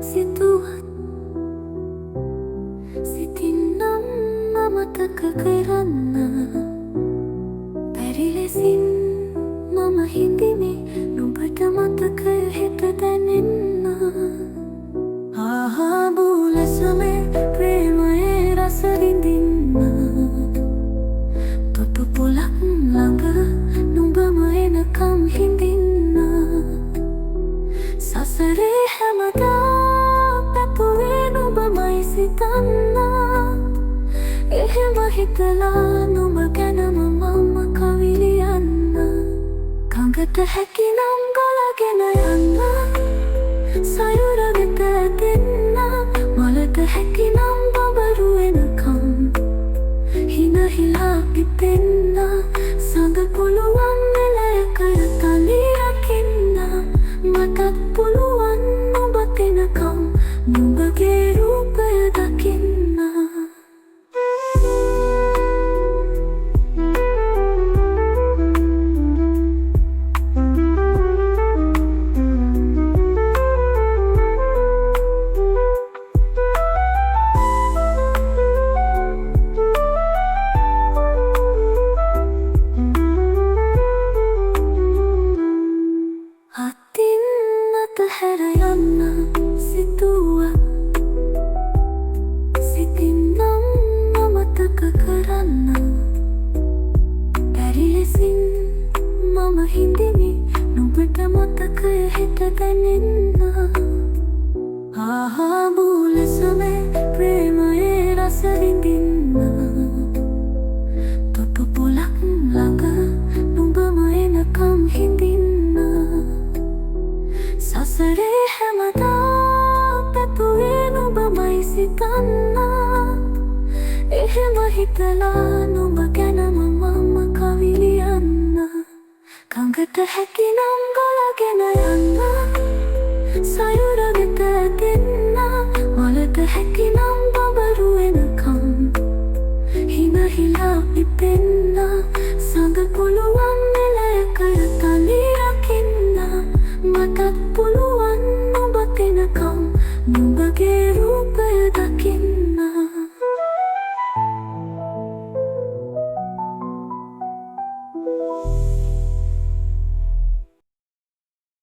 සිතුවත් සිතින් නම් අමතක කරන්න බැරි ලෙසින් මම හිඳිමි නුඹට මතකය හිත දැනෙන්න ආහාබුලසමේ ප්‍රේමයේ රස විඳින්න තොටුපොළක් ළඟ නුඹම එනකම් හිඳින්න සසරේ හැමදා පැතුවේ නුඹමයි සිතන්න එහෙම හිතලා නුඹ ගැනම මම කවි ලියන්න කඟට හැකිනම් ගලගෙන යන්න සයුර වෙත ඇදෙන්න මලට හැකිනම් බබරු එනකම් හිනහිලා පිපෙන්න සඳ පුළුවන් එලයකය තලි රකින්න මටත් පුළුවන් නුඹ එනකම් නුඹගේ රූපය දකින්න හැර යන්න සිතුවත් සිතින් නම් අමතක කරන්න බැරි ලෙසින් මම හිඳිමි නුඹට මතකය හිත දැනෙන්න ආහාබුලසමේ ප්‍රේමයේ රස විඳින්න තොටුපොළක් ළඟ නුඹම එනකම් හිඳින්න සසරේ හැමදා පැතුවේ නුඹමයි සිතන්න එහෙම හිතලා නුඹ ගැනම මම කවි ලියන්න කඟට හැකිනම් ගලගෙන යන්න සයුර වෙත ඇදෙන්න මලට හැකිනම් බබරු එනකම් හිනහිලා පිපෙන්න සඳ පුළුවන් එලයකය තලි රකින්න මටත් පුළුවන් නුඹ එනකම්